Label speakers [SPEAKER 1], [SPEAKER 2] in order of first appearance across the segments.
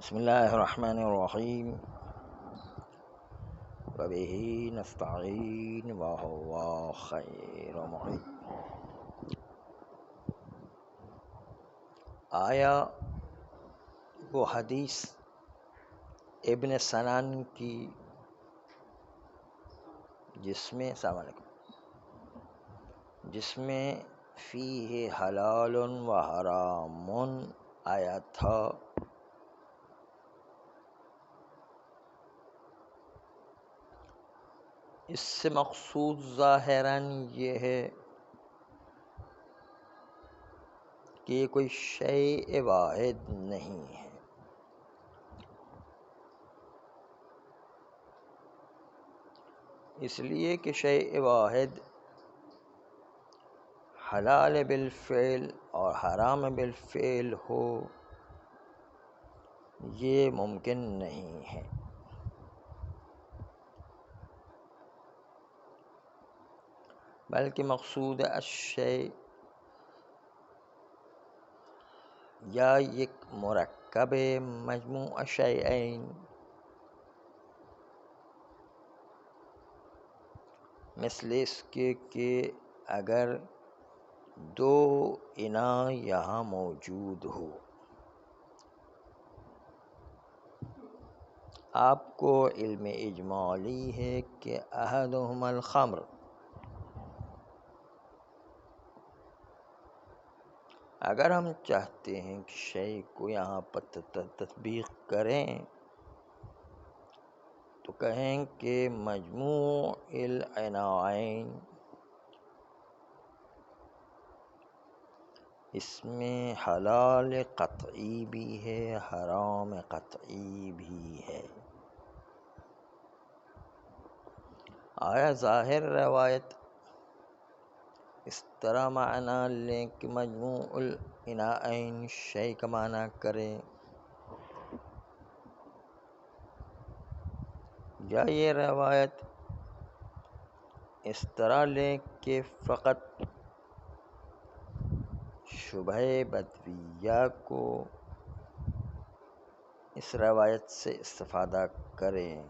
[SPEAKER 1] بسم الله الرحمن الرحيم وبه نستعين وهو خير معين. آیا وہ حدیث ابن سنان کی السلام علیکم، جس میں فیہ حلال و حرام آیا تھا، اس سے مقصود ظاہراً یہ ہے کہ یہ کوئی شیء واحد نہیں ہے، اس لیے کہ شیء واحد حلال بالفعل اور حرام بالفعل ہو یہ ممکن نہیں ہے، بلکہ مقصود الشیء یا یک مرکب مجموع شیئین مثل اس کے کہ اگر دو اناء یہاں موجود ہو، آپ کو علم اجمالی ہے کہ احدہما الخمر، اگر ہم چاہتے ہیں کہ شیء کو یہاں پر تطبیق کریں تو کہیں کہ مجموع العناءین، اس میں حلال قطعی بھی ہے حرام قطعی بھی ہے۔ آیا ظاہر روایت اس طرح معنی لیں کہ مجموع العناءین شیء کا معنی کریں، یا یہ روایت اس طرح لیں کہ فقط شبہ بدویہ کو اس روایت سے استفادہ کریں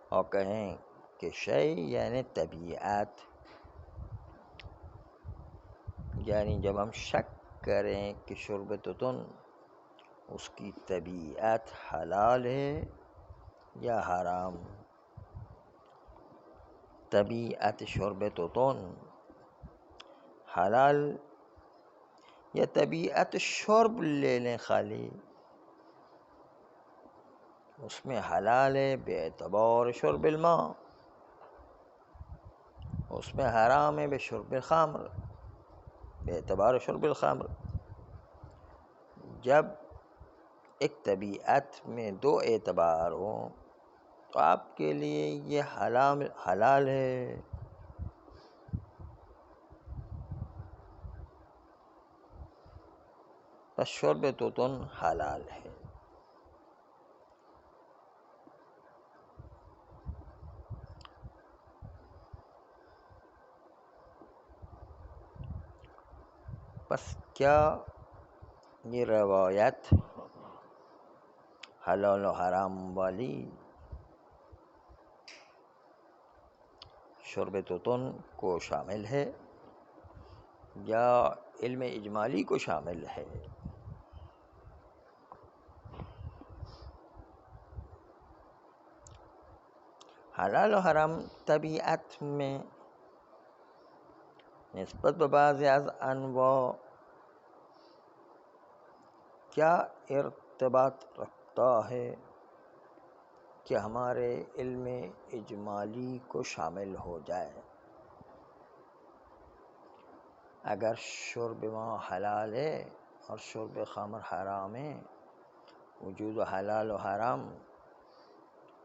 [SPEAKER 1] اور کہیں کہ شیء یعنی طبیعت، یعنی جب ہم شک کریں کہ شرب تتن اس کی طبیعت حلال ہے یا حرام، طبیعت شرب تتن حلال یا طبیعت شرب لے لیں، خالی اس میں حلال ہے بے اعتبار شرب الماء، اس میں حرام ہے بے شرب الخمر، بے اعتبار شرب الخمر۔ جب ایک طبیعت میں دو اعتبار ہوں تو آپ کے لیے یہ حلال ہے، بس شرب توتن حلال ہے۔ بس کیا یہ روایت حلال و حرام والی شرب توتن کو شامل ہے یا علم اجمالی کو شامل ہے؟ حلال و حرام طبیعت میں نسبت ببعض از انواع کیا ارتباط رکھتا ہے کہ ہمارے علم اجمالی کو شامل ہو جائے؟ اگر شرب ماء حلال ہے اور شرب خمر حرام ہے، وجود حلال و حرام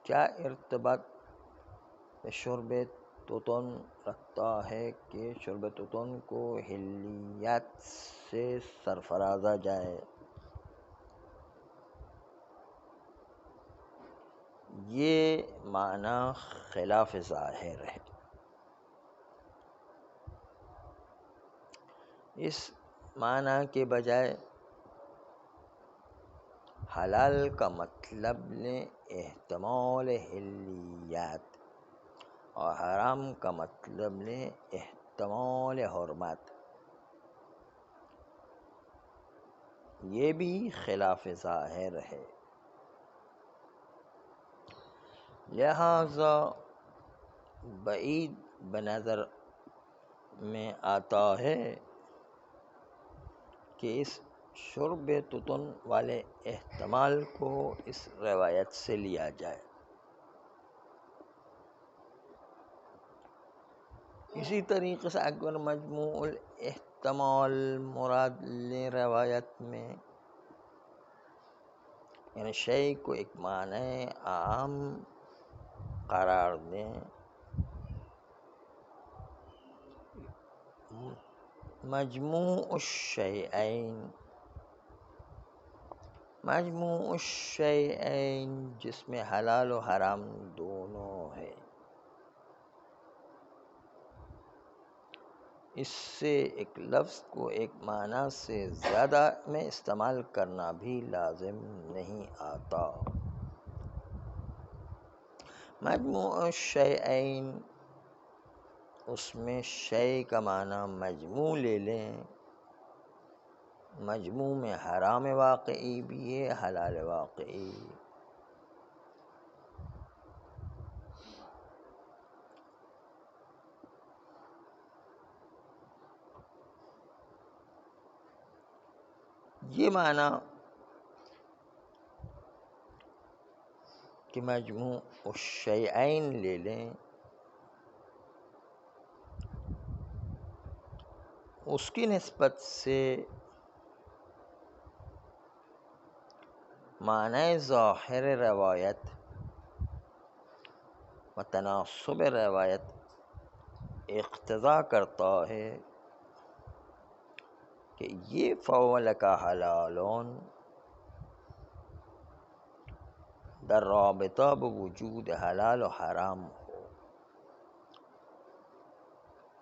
[SPEAKER 1] کیا ارتباط شرب توتن رکھتا ہے کہ شرب توتن کو حلیت سے سرفرازہ جائے؟ یہ معنی خلاف ظاہر ہے۔ اس معنی کے بجائے حلال کا مطلب لیں احتمال حلیات، اور حرام کا مطلب لیں احتمال حرمت. یہ بھی خلاف ظاہر ہے. لہذا بعید بنظر میں آتا ہے کہ اس شرب تتن والے احتمال کو اس روایت سے لیا جائے. اسی طریقے سے اگر مجموع الاحتمال مراد لیں روایت میں، یعنی شے کو ایک معنی عام قرار دیں، مجموع الشیئین جس میں حلال و حرام دونوں ہے، اس سے ایک لفظ کو ایک معنی سے زیادہ میں استعمال کرنا بھی لازم نہیں آتا. مجموع الشیئین، اس میں شے کا معنی مجموع لے لیں. مجموع میں حرام واقعی بھی ہے، حلال واقعی. یہ معنی کہ مجموع الشیئین لے لیں، اس کی نسبت سے معنی ظاہر روایت و تناسب روایت اقتضا کرتا ہے کہ یہ فولک حلالون در رابطہ بوجود حلال و حرام ہو،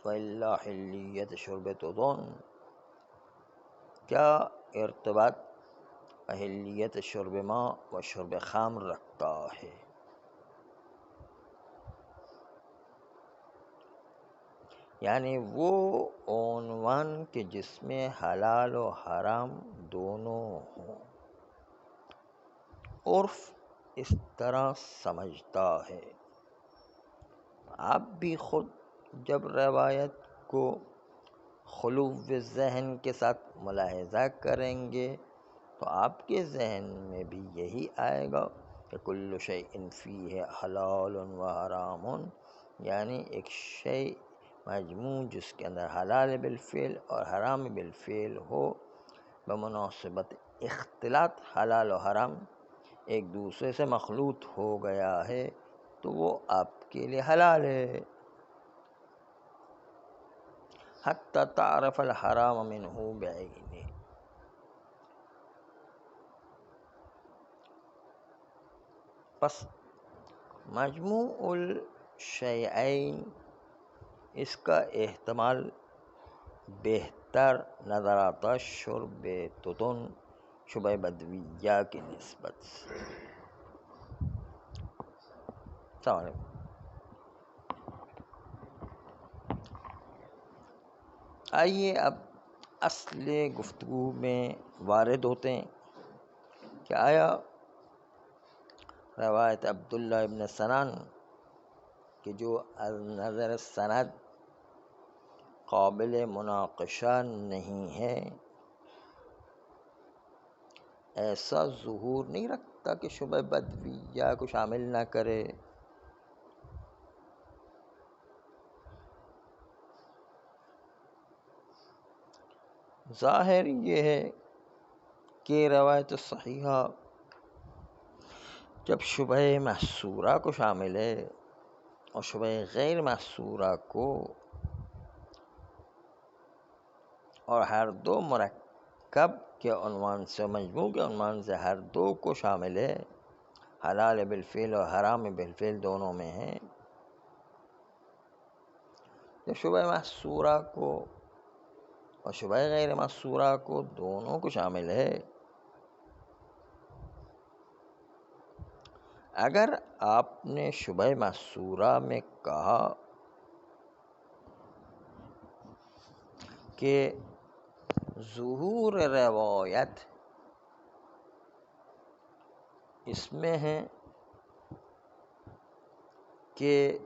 [SPEAKER 1] وَإِلَّا حلیت شرب تتن کیا ارتباط اہلیت شرب ماء و شرب خمر رکھتا ہے. یعنی وہ عنوان کہ جس میں حلال و حرام دونوں ہوں، عرف اس طرح سمجھتا ہے. آپ بھی خود جب روایت کو خلو ذہن کے ساتھ ملاحظہ کریں گے تو آپ کے ذہن میں بھی یہی آئے گا کہ کل شیء فیہ حلال و حرام، یعنی ایک شے مجموع جس کے اندر حلال بالفعل اور حرام بالفعل ہو، بمناسبت اختلاط حلال و حرام ایک دوسرے سے مخلوط ہو گیا ہے تو وہ آپ کے لیے حلال ہے. حتی تعرف الحرام منہ بعینہ. پس مجموع الشیئین اس کا احتمال بہتر نظر آتا شرب تتن شبہ بدویہ کی نسبت سے. السلام علیکم. آئیے اب اصل گفتگو میں وارد ہوتے ہیں کہ آیا روایت عبداللہ ابن سنان کہ جو از نظر سند قابل مناقشہ نہیں ہے، ایسا ظہور نہیں رکھتا کہ شبہ بدویہ کو شامل نہ کرے. ظاہر یہ ہے کہ روایت صحیحہ جب شبہ محصورہ کو شامل ہے اور شبہ غیر محصورہ کو، اور ہر دو مرکب کے عنوان سے مجموع کے عنوان سے ہر دو کو شامل ہے، حلال بالفعل اور حرام بالفعل دونوں میں ہے، جب شبہ محصورہ کو اور شبہ غیر محصورہ کو دونوں کو شامل ہے اگر آپ نے شبہ محصورہ میں کہا کہ ظہور روایت اس میں ہے کہ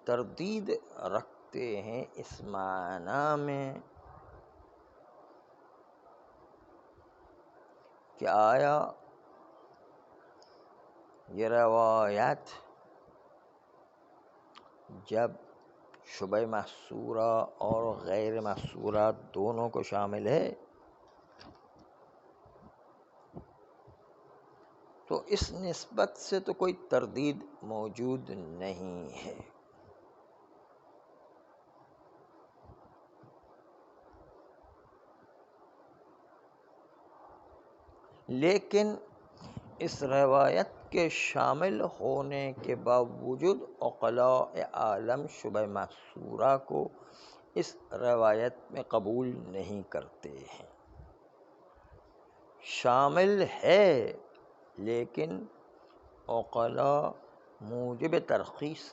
[SPEAKER 1] تردید رکھتے ہیں اس معنی میں کہ آیا یہ روایت جب شبہ محصورہ اور غیر محصورہ دونوں کو شامل ہے تو اس نسبت سے تو کوئی تردید موجود نہیں ہے، لیکن اس روایت کے شامل ہونے کے باوجود عقلاء عالم شبہ محصورہ کو اس روایت میں قبول نہیں کرتے ہیں۔ شامل ہے لیکن عقلاء موجب ترخیص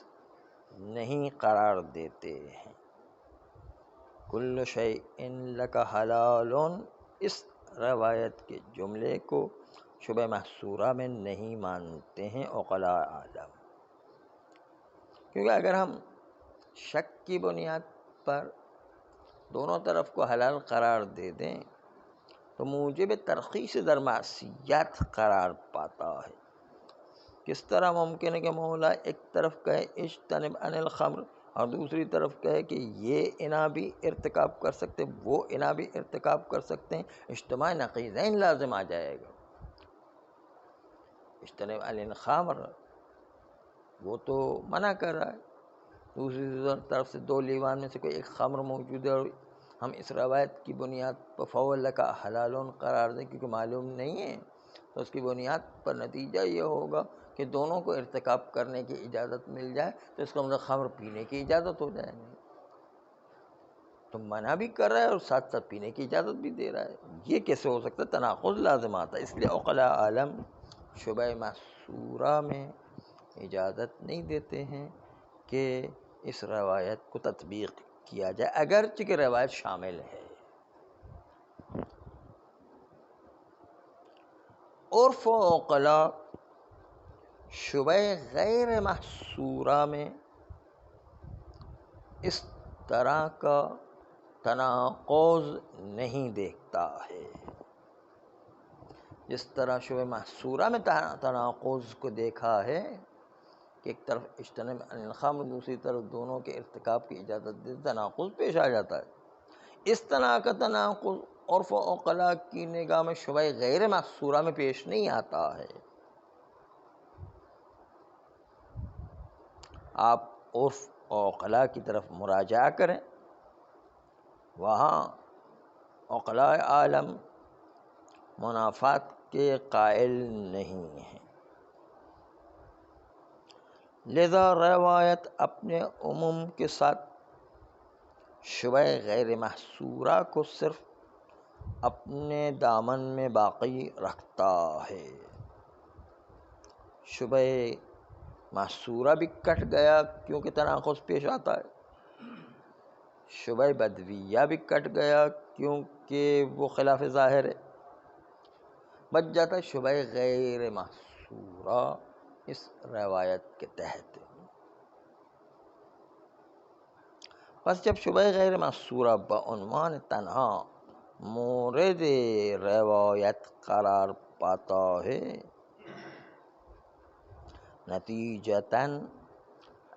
[SPEAKER 1] نہیں قرار دیتے ہیں۔ کل شیء لک حلال، اس روایت کے جملے کو شبہ محصورہ میں نہیں مانتے ہیں عقلاء عالم، کیونکہ اگر ہم شک کی بنیاد پر دونوں طرف کو حلال قرار دے دیں تو موجب ترخیص در معصیت قرار پاتا ہے۔ کس طرح ممکن ہے کہ مولا ایک طرف کہے اجتنب عن الخمر اور دوسری طرف کہے کہ یہ انا بھی ارتکاب کر سکتے وہ انا بھی ارتکاب کر سکتے ہیں، اجتماع نقیضین لازم آ جائے گا۔ اجتنب عن الخمر وہ تو منع کر رہا ہے، دوسری طرف سے دو لیوان میں سے کوئی ایک خمر موجود ہے اور ہم اس روایت کی بنیاد پر فول کا حلال قرار دیں کیونکہ معلوم نہیں ہے، تو اس کی بنیاد پر نتیجہ یہ ہوگا کہ دونوں کو ارتکاب کرنے کی اجازت مل جائے تو اس کا مطلب خمر پینے کی اجازت ہو جائے گی، تو منع بھی کر رہا ہے اور ساتھ ساتھ پینے کی اجازت بھی دے رہا ہے، یہ کیسے ہو سکتا ہے؟ تناقض لازم آتا ہے۔ اس لیے عقلاء عالم شبہ محصورہ میں اجازت نہیں دیتے ہیں کہ اس روایت کو تطبیق کیا جائے اگرچہ کہ روایت شامل ہے۔ عرف و عقلاء شبہ غیر محصورہ میں اس طرح کا تناقض نہیں دیکھتا ہے، جس طرح شبہ محصورہ میں تناقض کو دیکھا ہے کہ ایک طرف اجتنب عن الخمر دوسری طرف دونوں کے ارتکاب کی اجازت دے، تناقض پیش آ جاتا ہے۔ اس طرح کا تناقض عرف و عقلاء کی نگاہ میں شبہ غیر محصورہ میں پیش نہیں آتا ہے۔ آپ عرف و عقلاء کی طرف مراجعہ کریں، وہاں عقلاء عالم منافات کے قائل نہیں ہیں، لذا روایت اپنے عموم کے ساتھ شبہ غیر محصورہ کو صرف اپنے دامن میں باقی رکھتا ہے۔ شبہ محصورہ بھی کٹ گیا کیونکہ تناقض پیش آتا ہے، شبہ بدویہ بھی کٹ گیا کیونکہ وہ خلاف ظاہر ہے، بچ جاتا ہے شبہ غیر محصورہ اس روایت کے تحت۔ بس جب شبہ غیر محصورہ بعنوان تنہا مورد روایت قرار پاتا ہے، نتیجتاً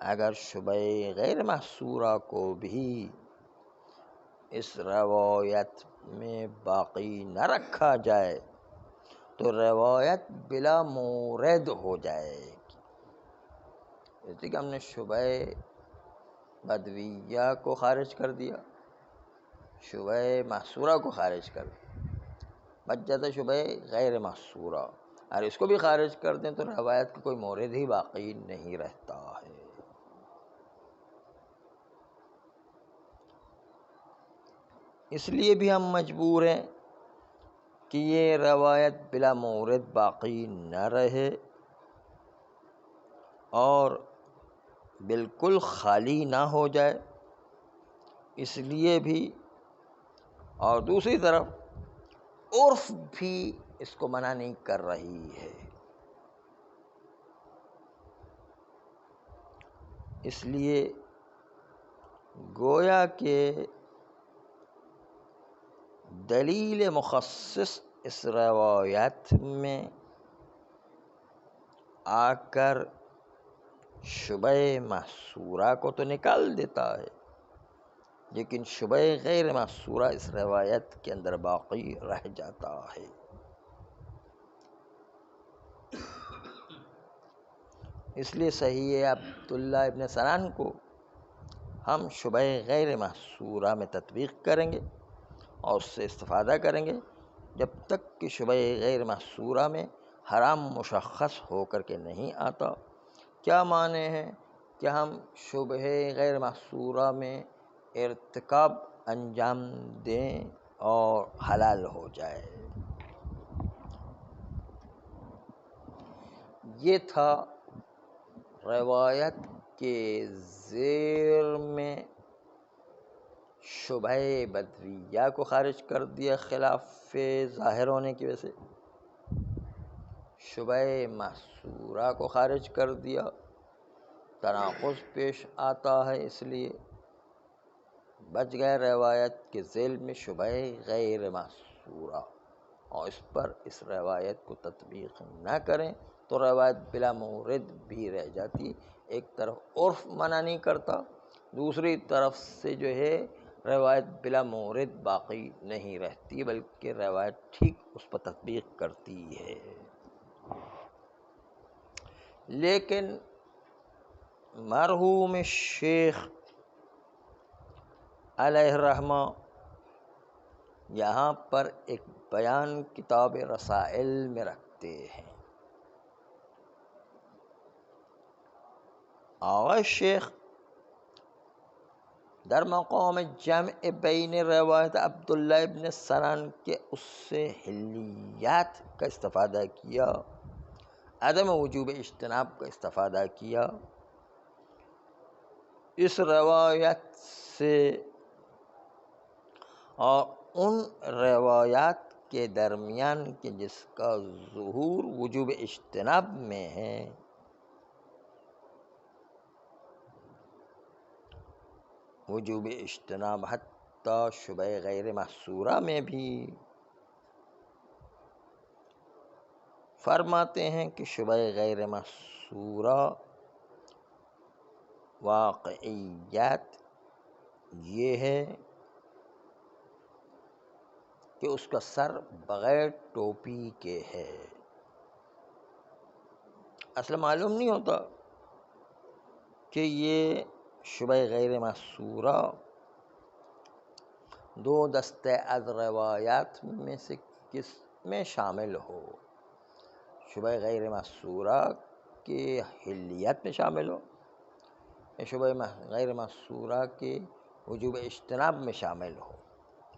[SPEAKER 1] اگر شبہ غیر محصورہ کو بھی اس روایت میں باقی نہ رکھا جائے تو روایت بلا مورد ہو جائے گی۔ اس لیے کہ ہم نے شبہ بدویہ کو خارج کر دیا، شبہ محصورہ کو خارج کر دیا، بچ جاتا شبہ غیر محصورہ، اور اس کو بھی خارج کر دیں تو روایت کا کوئی مورد ہی باقی نہیں رہتا ہے۔ اس لیے بھی ہم مجبور ہیں کہ یہ روایت بلا مورد باقی نہ رہے اور بالکل خالی نہ ہو جائے، اس لیے بھی، اور دوسری طرف عرف بھی اس کو منع نہیں کر رہی ہے، اس لیے گویا کہ دلیل مخصص اس روایت میں آ کر شبہ محصورہ کو تو نکال دیتا ہے، لیکن شبہ غیر محصورہ اس روایت کے اندر باقی رہ جاتا ہے۔ اس لیے صحیح عبداللہ ابن سنان کو ہم شبہ غیر محصورہ میں تطبیق کریں گے اور اس سے استفادہ کریں گے جب تک کہ شبہ غیر محصورہ میں حرام مشخص ہو کر کے نہیں آتا۔ کیا معنی ہے کہ ہم شبہ غیر محصورہ میں ارتکاب انجام دیں اور حلال ہو جائے؟ یہ تھا روایت کے ذیل میں شبہ بدویہ کو خارج کر دیا خلاف ظاہر ہونے کی وجہ سے، شبہ محصورہ کو خارج کر دیا، تناقض پیش آتا ہے، اس لیے بچ گئے روایت کے ذیل میں شبہ غیر محصورہ، اور اس پر اس روایت کو تطبیق نہ کریں تو روایت بلا مورد بھی رہ جاتی۔ ایک طرف عرف منع نہیں کرتا، دوسری طرف سے جو ہے روایت بلا مورد باقی نہیں رہتی، بلکہ روایت ٹھیک اس پر تطبیق کرتی ہے۔ لیکن مرحوم شیخ علیہ الرحمہ یہاں پر ایک بیان کتاب رسائل میں رکھتے ہیں۔ آغا شیخ در مقام جمع بین روایت عبداللہ ابن سنان کے اس سے حلیات کا استفادہ کیا، عدم وجوب اجتناب کا استفادہ کیا، اس روایت سے اور ان روایات کے درمیان کے جس کا ظہور وجوب اجتناب میں ہے، وجوب اجتناب حتیٰ شبہ غیر محصورہ میں بھی، فرماتے ہیں کہ شبہ غیر محصورہ واقعیات یہ ہے کہ اس کا سر بغیر ٹوپی کے ہے۔ اصل معلوم نہیں ہوتا کہ یہ شبہ غیر محصورہ دو دستے از روایات میں سے کس میں شامل ہو، شبہ غیر محصورہ کے حلیت میں شامل ہو یا شبہ غیر محصورہ کے وجوب اجتناب میں شامل ہو۔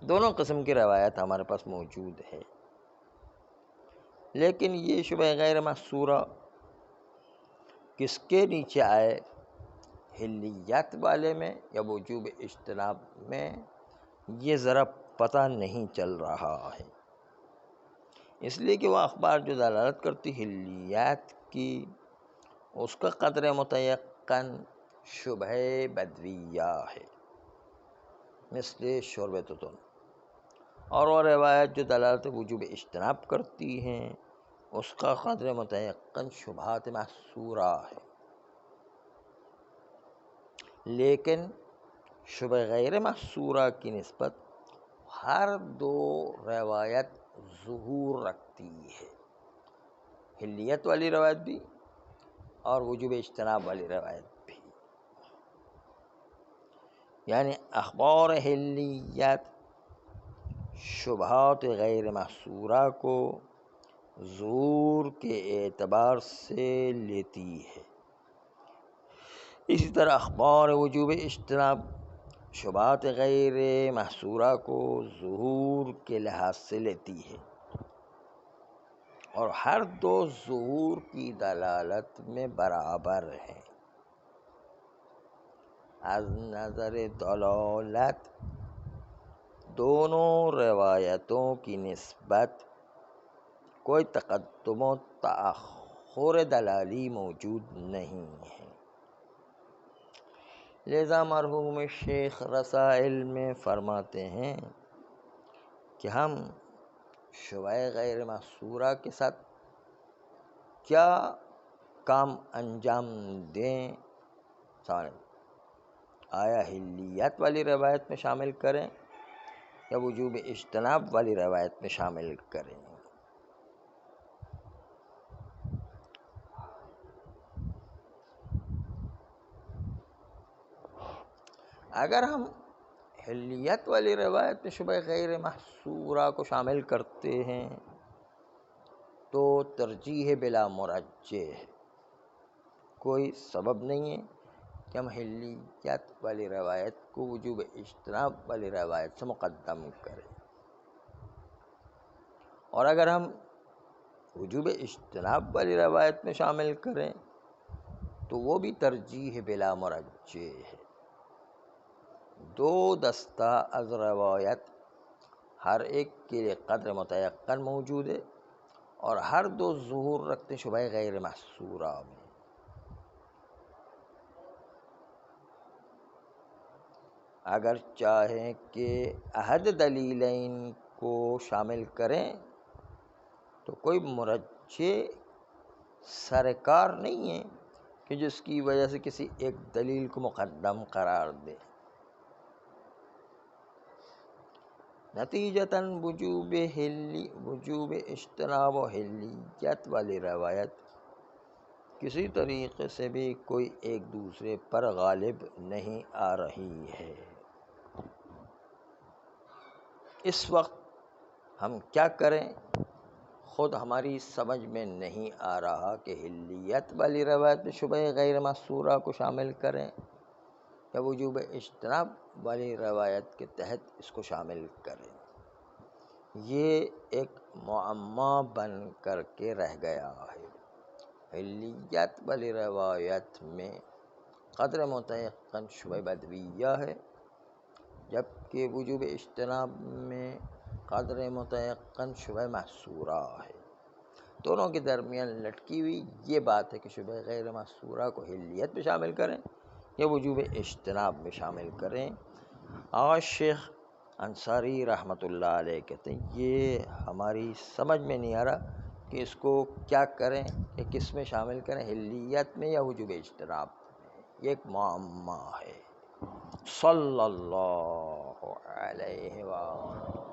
[SPEAKER 1] دونوں قسم کی روایت ہمارے پاس موجود ہے، لیکن یہ شبہ غیر محصورہ کس کے نیچے آئے، حلیات والے میں یا وجوب اجتناب میں، یہ ذرا پتہ نہیں چل رہا ہے، اس لیے کہ وہ اخبار جو دلالت کرتی حلیات کی، اس کا قدر متیقن شبہ بدویہ ہے، مثل شرب تتن، اور وہ روایت جو دلالت وجوب اجتناب کرتی ہیں اس کا قدر متیقن شبہات محصورہ ہے۔ لیکن شبہ غیر محصورہ کی نسبت ہر دو روایت ظہور رکھتی ہے، حلیت والی روایت بھی اور وجوب اجتناب والی روایت بھی، یعنی اخبار حلیت شبہات غیر محصورہ کو ظہور کے اعتبار سے لیتی ہے، اسی طرح اخبار وجوب اجتناب شبہات غیر محصورہ کو ظہور کے لحاظ سے لیتی ہے۔ اور ہر دو ظہور کی دلالت میں برابر ہیں۔ از نظر دلالت دونوں روایتوں کی نسبت کوئی تقدم و تأخر دلالی موجود نہیں ہے۔ لذا مرحوم شیخ رسائل میں فرماتے ہیں کہ ہم شبہ غیر محصورہ کے ساتھ کیا کام انجام دیں، آیا حلیت والی روایت میں شامل کریں یا وجوب اجتناب والی روایت میں شامل کریں۔ اگر ہم حلیت والی روایت میں شبہ غیر محصورہ کو شامل کرتے ہیں تو ترجیح بلا مرجح ہے، کوئی سبب نہیں ہے کہ ہم حلیت والی روایت کو وجوب اجتناب والی روایت سے مقدم کریں، اور اگر ہم وجوب اجتناب والی روایت میں شامل کریں تو وہ بھی ترجیح بلا مرجح ہے۔ دو دستہ از روایت ہر ایک کے لیے قدر متیقن موجود ہے اور ہر دو ظہور رکھتے شبہ غیر محصورہ میں۔ اگر چاہیں کہ احد دلیلین کو شامل کریں تو کوئی مرجح سرکار نہیں ہے کہ جس کی وجہ سے کسی ایک دلیل کو مقدم قرار دے۔ نتیجتاً وجوب اجتناب و حلیت والی روایت کسی طریقے سے بھی کوئی ایک دوسرے پر غالب نہیں آ رہی ہے۔ اس وقت ہم کیا کریں، خود ہماری سمجھ میں نہیں آ رہا کہ حلیت والی روایت میں شبہ غیر محصورہ کو شامل کریں یا وجوب اجتناب والی روایت کے تحت اس کو شامل کریں۔ یہ ایک معمہ بن کر کے رہ گیا ہے۔ حلیت والی روایت میں قدر متیقن شبہ بدویہ ہے، جبکہ وجوب اجتناب میں قدر متیقن شبہ محصورہ ہے۔ دونوں کے درمیان لٹکی ہوئی یہ بات ہے کہ شبہ غیر محصورہ کو حلیت میں شامل کریں یا وجوب اجتناب میں شامل کریں۔ آغا شیخ انصاری رحمۃ اللہ علیہ کہتے ہیں یہ ہماری سمجھ میں نہیں آ رہا کہ اس کو کیا کریں، کہ کس میں شامل کریں، حلیت میں یا وجوب اجتناب میں، یہ ایک معمہ ہے۔ صلی اللہ علیہ وآلہ